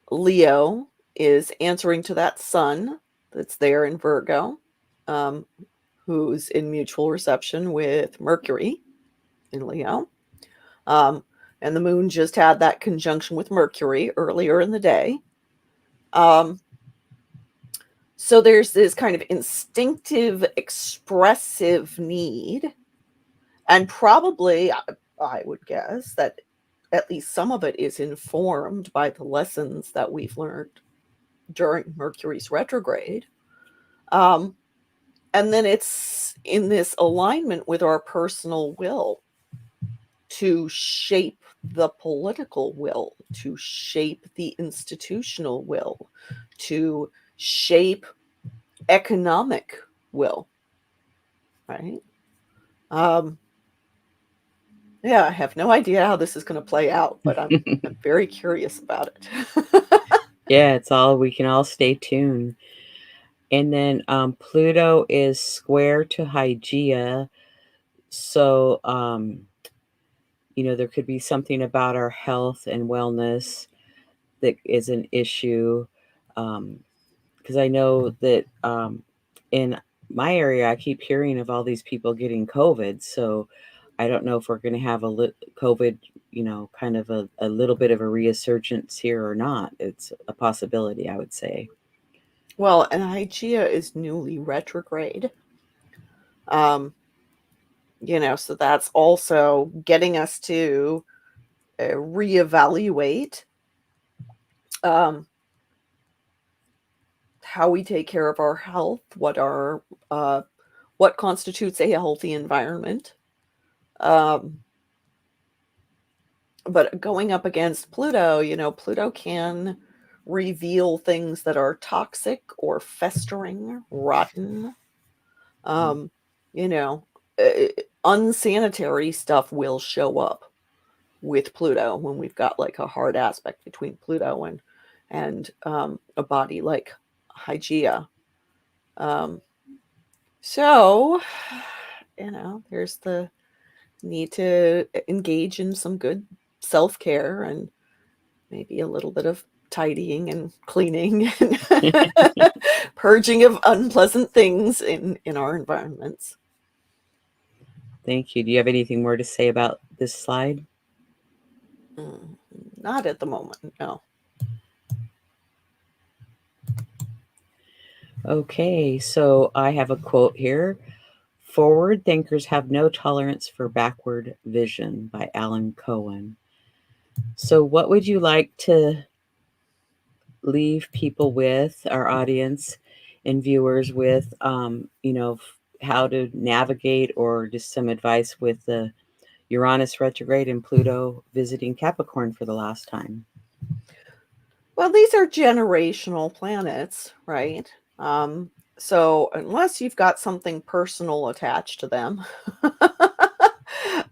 Leo is answering to that sun that's there in Virgo, who's in mutual reception with Mercury in Leo. And the moon just had that conjunction with Mercury earlier in the day. So there's this kind of instinctive, expressive need, and probably, I would guess, that at least some of it is informed by the lessons that we've learned during Mercury's retrograde. And then it's in this alignment with our personal will to shape the political will, to shape the institutional will, to shape economic will, right? Yeah, I have no idea how this is going to play out, but I'm very curious about it. Yeah, we can all stay tuned. And then Pluto is square to Hygeia. So, there could be something about our health and wellness that is an issue. Because I know that in my area, I keep hearing of all these people getting COVID. So I don't know if we're going to have COVID, kind of a little bit of a resurgence here or not. It's a possibility, I would say. Well, and Hygeia is newly retrograde. So that's also getting us to reevaluate how we take care of our health, what constitutes a healthy environment. But going up against Pluto, Pluto can reveal things that are toxic or festering, rotten. You know, unsanitary stuff will show up with Pluto when we've got like a hard aspect between Pluto and a body like Hygeia. So, there's the need to engage in some good self-care and maybe a little bit of tidying and cleaning and purging of unpleasant things in our environments. Thank you. Do you have anything more to say about this slide? Not at the moment, no. Okay, so I have a quote here. Forward thinkers have no tolerance for backward vision by Alan Cohen. So, what would you like to leave people with, our audience and viewers with, how to navigate, or just some advice with the Uranus retrograde and Pluto visiting Capricorn for the last time? Well, these are generational planets, right? So unless you've got something personal attached to them,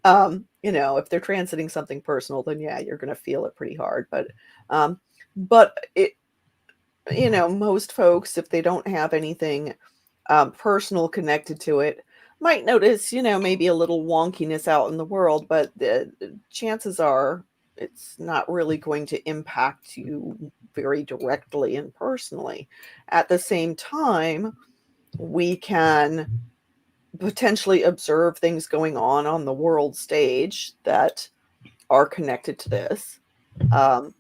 if they're transiting something personal, then yeah, you're going to feel it pretty hard. But it, most folks, if they don't have anything personal connected to it, might notice, maybe a little wonkiness out in the world, but the chances are it's not really going to impact you very directly and personally. At the same time, we can potentially observe things going on the world stage that are connected to this. And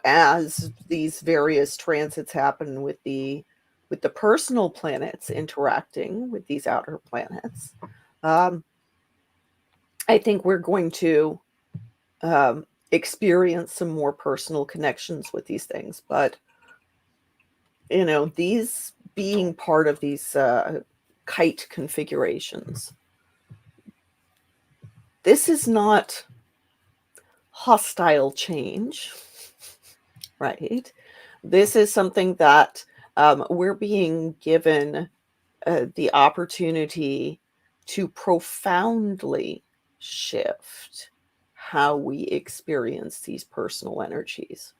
as these various transits happen with the personal planets interacting with these outer planets, I think we're going to experience some more personal connections with these things. But these being part of these kite configurations, this is not hostile change, right? This is something that we're being given the opportunity to profoundly shift how we experience these personal energies.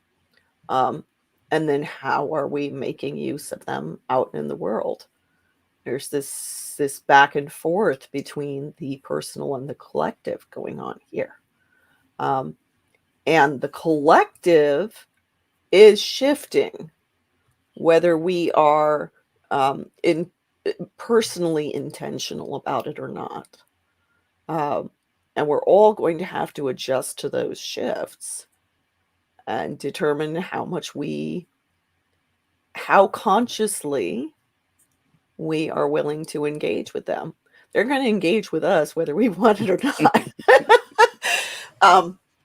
And then how are we making use of them out in the world? There's this back and forth between the personal and the collective going on here. And the collective is shifting, whether we are personally intentional about it or not. And we're all going to have to adjust to those shifts and determine how consciously we are willing to engage with them. They're going to engage with us whether we want it or not.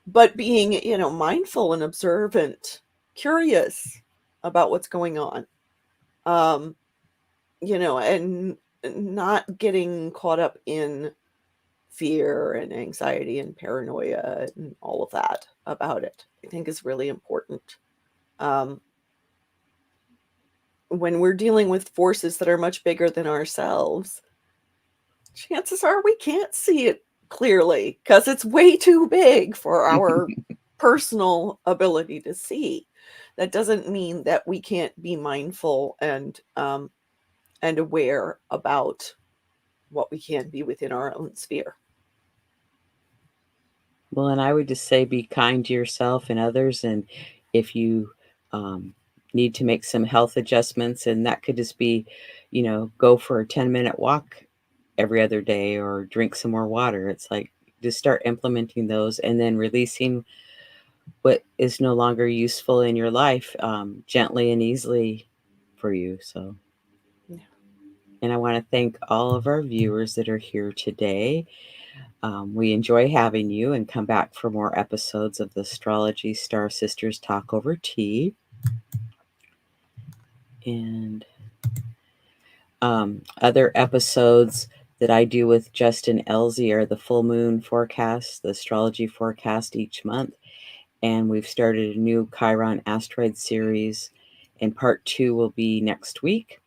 But being, mindful and observant, curious about what's going on, and not getting caught up in fear and anxiety and paranoia and all of that about it, I think is really important. When we're dealing with forces that are much bigger than ourselves, chances are we can't see it clearly because it's way too big for our personal ability to see. That doesn't mean that we can't be mindful and aware about what we can be within our own sphere. Well, and I would just say be kind to yourself and others. And if you need to make some health adjustments, and that could just be, go for a 10-minute walk every other day or drink some more water. It's like just start implementing those and then releasing what is no longer useful in your life gently and easily for you. So, Yeah. and I want to thank all of our viewers that are here today. We enjoy having you, and come back for more episodes of the Astrology Star Sisters Talk over tea. And other episodes that I do with Justin Elzy are the full moon forecast, the astrology forecast each month. And we've started a new Chiron asteroid series, and part 2 will be next week.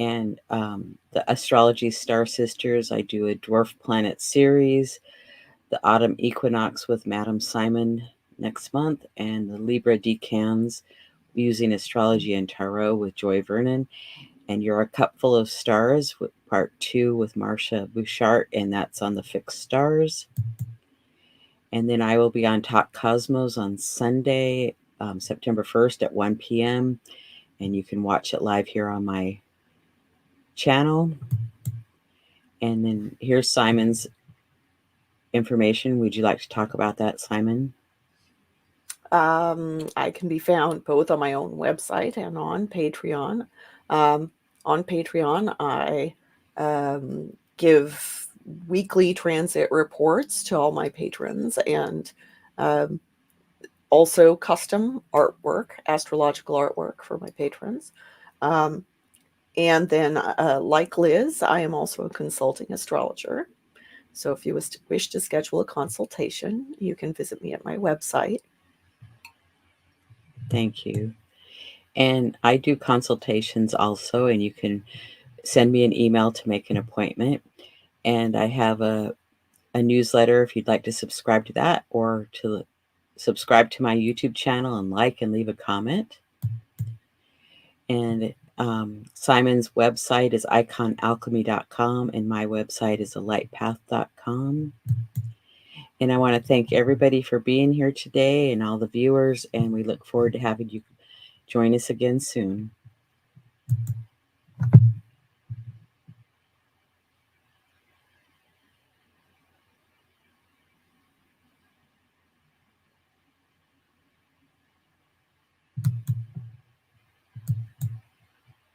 And the Astrology Star Sisters, I do a dwarf planet series, the autumn equinox with Madame Simon next month, and the Libra decans using astrology and tarot with Joy Vernon. And You're a Cup Full of Stars with part 2 with Marcia Bouchard, and that's on the fixed stars. And then I will be on Talk Cosmos on Sunday, September 1st at 1 p.m. And you can watch it live here on my channel. And then here's Simon's information. Would you like to talk about that, Simon? I can be found both on my own website and on Patreon. On Patreon, I give weekly transit reports to all my patrons, and also custom artwork, astrological artwork for my patrons. And then, like Liz, I am also a consulting astrologer. So if you wish to schedule a consultation, you can visit me at my website. Thank you. And I do consultations also, and you can send me an email to make an appointment. And I have a newsletter if you'd like to subscribe to that, or to subscribe to my YouTube channel and like and leave a comment. And Simon's website is iconalchemy.com, and my website is alightpath.com. And I want to thank everybody for being here today and all the viewers, and we look forward to having you join us again soon.